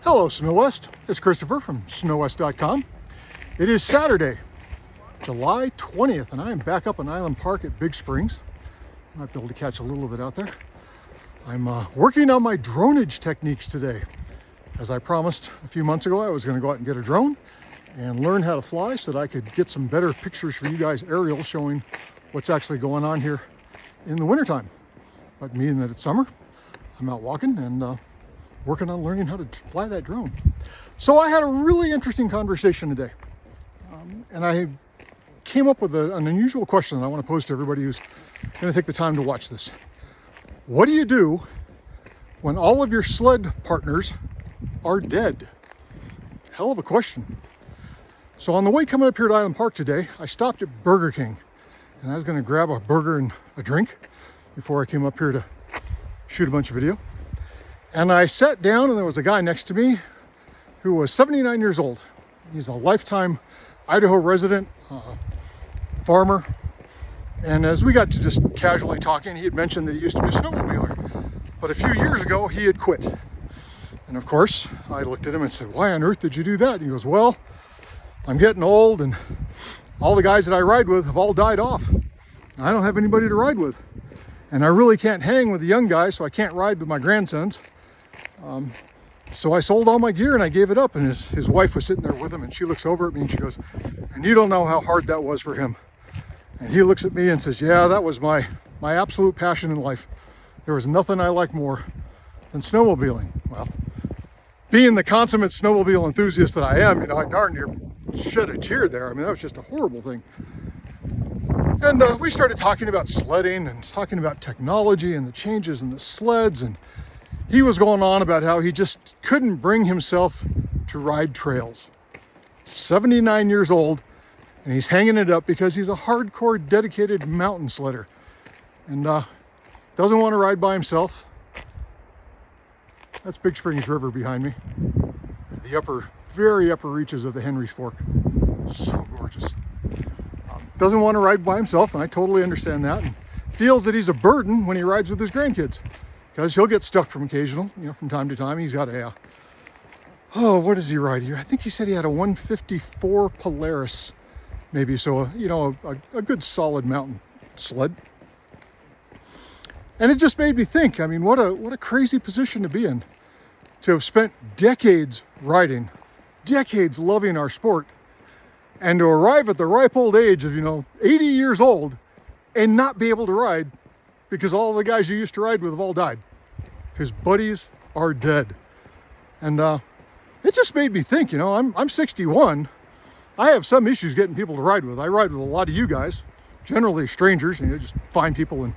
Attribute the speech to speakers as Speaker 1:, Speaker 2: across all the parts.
Speaker 1: Hello, Snow West. It's Christopher from snowwest.com. It is Saturday, July 20th, and I am back up in Island Park at Big Springs. Might be able to catch a little of it out there. I'm working on my dronage techniques today. As I promised a few months ago, I was going to go out and get a drone and learn how to fly so that I could get some better pictures for you guys, aerial, showing what's actually going on here in the wintertime. But being that it's summer, I'm out walking and working on learning how to fly that drone. So I had a really interesting conversation today. And I came up with an unusual question that I want to pose to everybody who's going to take the time to watch this. What do you do when all of your sled partners are dead? Hell of a question. So on the way coming up here to Island Park today, I stopped at Burger King. And I was going to grab a burger and a drink before I came up here to shoot a bunch of video. And I sat down and there was a guy next to me who was 79 years old. He's a lifetime Idaho resident, farmer. And as we got to just casually talking, he had mentioned that he used to be a snowmobiler. But a few years ago, he had quit. And of course, I looked at him and said, "Why on earth did you do that?" And he goes, "Well, I'm getting old and all the guys that I ride with have all died off. I don't have anybody to ride with. And I really can't hang with the young guys, so I can't ride with my grandsons. So I sold all my gear and I gave it up." And his wife was sitting there with him, and she looks over at me and she goes, "And you don't know how hard that was for him." And he looks at me and says, "Yeah, that was my absolute passion in life. There was nothing I liked more than snowmobiling." Well, being the consummate snowmobile enthusiast that I am, I darn near shed a tear there. I mean, that was just a horrible thing. And we started talking about sledding and talking about technology and the changes in the sleds. And he was going on about how he just couldn't bring himself to ride trails. 79 years old, and he's hanging it up because he's a hardcore, dedicated mountain sledder. And doesn't want to ride by himself. That's Big Springs River behind me. The very upper reaches of the Henry's Fork. So gorgeous. Doesn't want to ride by himself, and I totally understand that. And feels that he's a burden when he rides with his grandkids, because he'll get stuck from from time to time. He's got what does he ride here? I think he said he had a 154 Polaris, maybe. So, a good solid mountain sled. And it just made me think, I mean, what a crazy position to be in, to have spent decades riding, decades loving our sport, and to arrive at the ripe old age of, 80 years old and not be able to ride because all the guys you used to ride with have all died. His buddies are dead. And it just made me think, I'm 61. I have some issues getting people to ride with. I ride with a lot of you guys, generally strangers, just find people and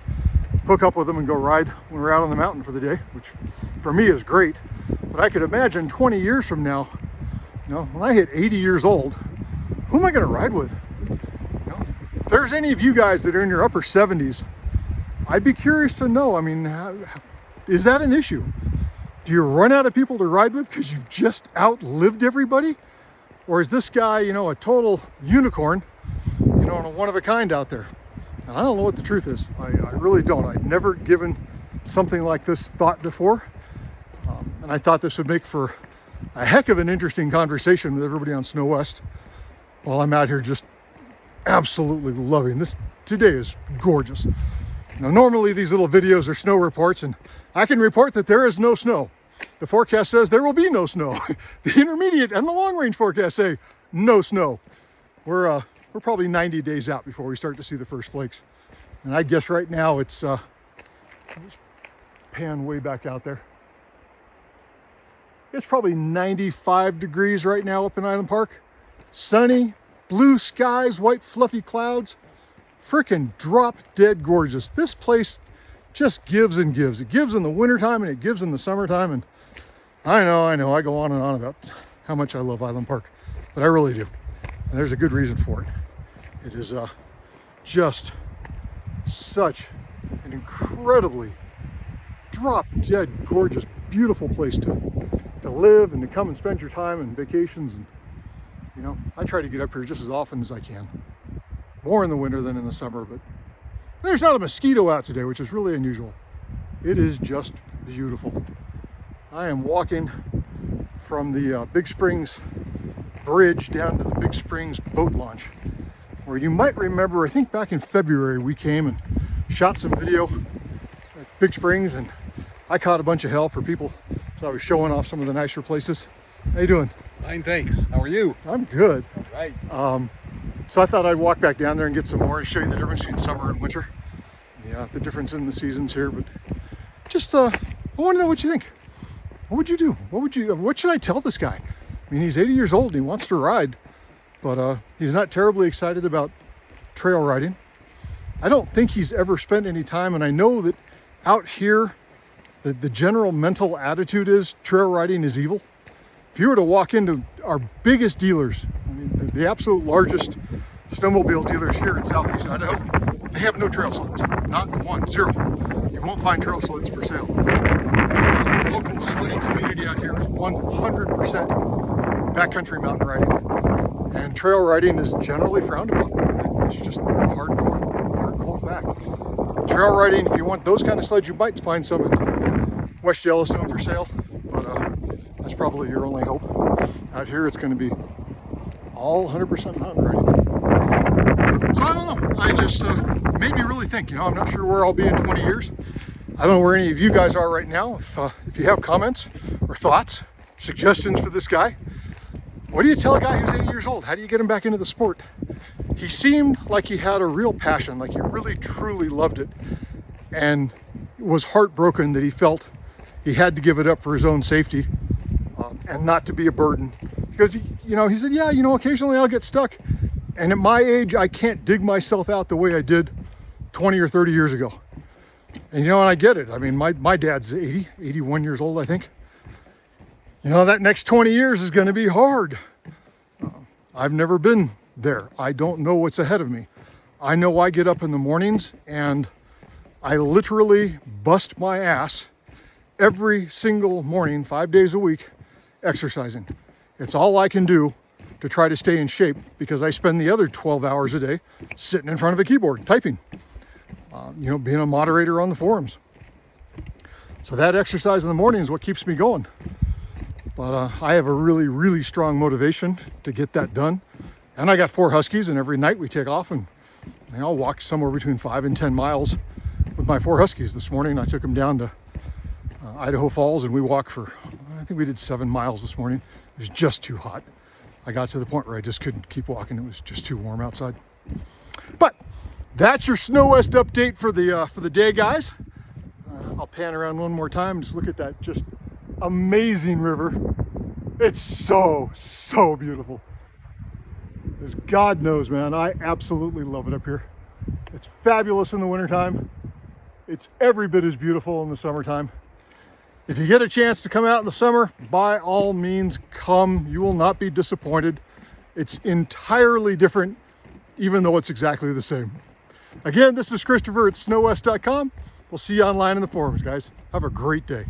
Speaker 1: hook up with them and go ride when we're out on the mountain for the day, which for me is great. But I could imagine 20 years from now, when I hit 80 years old, who am I going to ride with? If there's any of you guys that are in your upper 70s, I'd be curious to know. I mean, is that an issue? Do you run out of people to ride with because you've just outlived everybody? Or is this guy, a total unicorn, and a one of a kind out there? And I don't know what the truth is. I really don't. I've never given something like this thought before. And I thought this would make for a heck of an interesting conversation with everybody on Snow West. While I'm out here just absolutely loving this. Today is gorgeous. Now, normally these little videos are snow reports, and I can report that there is no snow. The forecast says there will be no snow. The intermediate and the long range forecast say no snow. We're probably 90 days out before we start to see the first flakes. And I guess right now it's, let's pan way back out there. It's probably 95 degrees right now up in Island Park. Sunny, blue skies, white fluffy clouds. Frickin' drop dead gorgeous. This place just gives and gives. It gives in the wintertime and it gives in the summertime. And I know, I go on and on about how much I love Island Park, but I really do. And there's a good reason for it. It is just such an incredibly drop dead gorgeous, beautiful place to live and to come and spend your time and vacations. And I try to get up here just as often as I can. More in the winter than in the summer, but there's not a mosquito out today, which is really unusual. It is just beautiful. I am walking from the Big Springs bridge down to the Big Springs boat launch, where you might remember, I think back in February, we came and shot some video at Big Springs, and I caught a bunch of hell for people, so I was showing off some of the nicer places. How you doing?
Speaker 2: Fine, thanks. How are you?
Speaker 1: I'm good.
Speaker 2: All right.
Speaker 1: So I thought I'd walk back down there and get some more and show you the difference between summer and winter. Yeah, the difference in the seasons here, but just I want to know what you think. What would you do? What should I tell this guy? I mean, he's 80 years old and he wants to ride, but he's not terribly excited about trail riding. I don't think he's ever spent any time, and I know that out here, the general mental attitude is trail riding is evil. If you were to walk into our biggest dealers, I mean, the absolute largest snowmobile dealers here in Southeast Idaho, they have no trail sleds. Not one, zero. You won't find trail sleds for sale. The local sledding community out here is 100% backcountry mountain riding. And trail riding is generally frowned upon. It's just a hardcore fact. Trail riding, if you want those kind of sleds, you might find some in West Yellowstone for sale, but that's probably your only hope. Out here, it's going to be all 100% mountain riding. So I don't know. I just made me really think. I'm not sure where I'll be in 20 years. I don't know where any of you guys are right now. If you have comments or thoughts, suggestions for this guy, what do you tell a guy who's 80 years old? How do you get him back into the sport? He seemed like he had a real passion, like he really truly loved it, and was heartbroken that he felt he had to give it up for his own safety and not to be a burden. Because he said, yeah, occasionally I'll get stuck, and at my age I can't dig myself out the way I did 20 or 30 years ago. And and I get it. I mean, my dad's 81 years old, I think. That next 20 years is going to be hard. I've never been there. I don't know what's ahead of me. I know I get up in the mornings and I literally bust my ass every single morning, 5 days a week, exercising. It's all I can do to try to stay in shape, because I spend the other 12 hours a day sitting in front of a keyboard, typing, being a moderator on the forums. So that exercise in the morning is what keeps me going. But I have a really, really strong motivation to get that done. And I got 4 huskies, and every night we take off and I'll walk somewhere between 5 and 10 miles with my 4 huskies. This morning I took them down to Idaho Falls, and we walked for, I think we did 7 miles this morning. It was just too hot. I got to the point where I just couldn't keep walking. It was just too warm outside. But that's your Snow West update for the day, guys. I'll pan around one more time and just look at that just amazing river. It's so beautiful. As God knows, man, I absolutely love it up here. It's fabulous in the wintertime. It's every bit as beautiful in the summertime. If you get a chance to come out in the summer, by all means come. You will not be disappointed. It's entirely different, even though it's exactly the same. Again, this is Christopher at snowwest.com. We'll see you online in the forums, guys. Have a great day.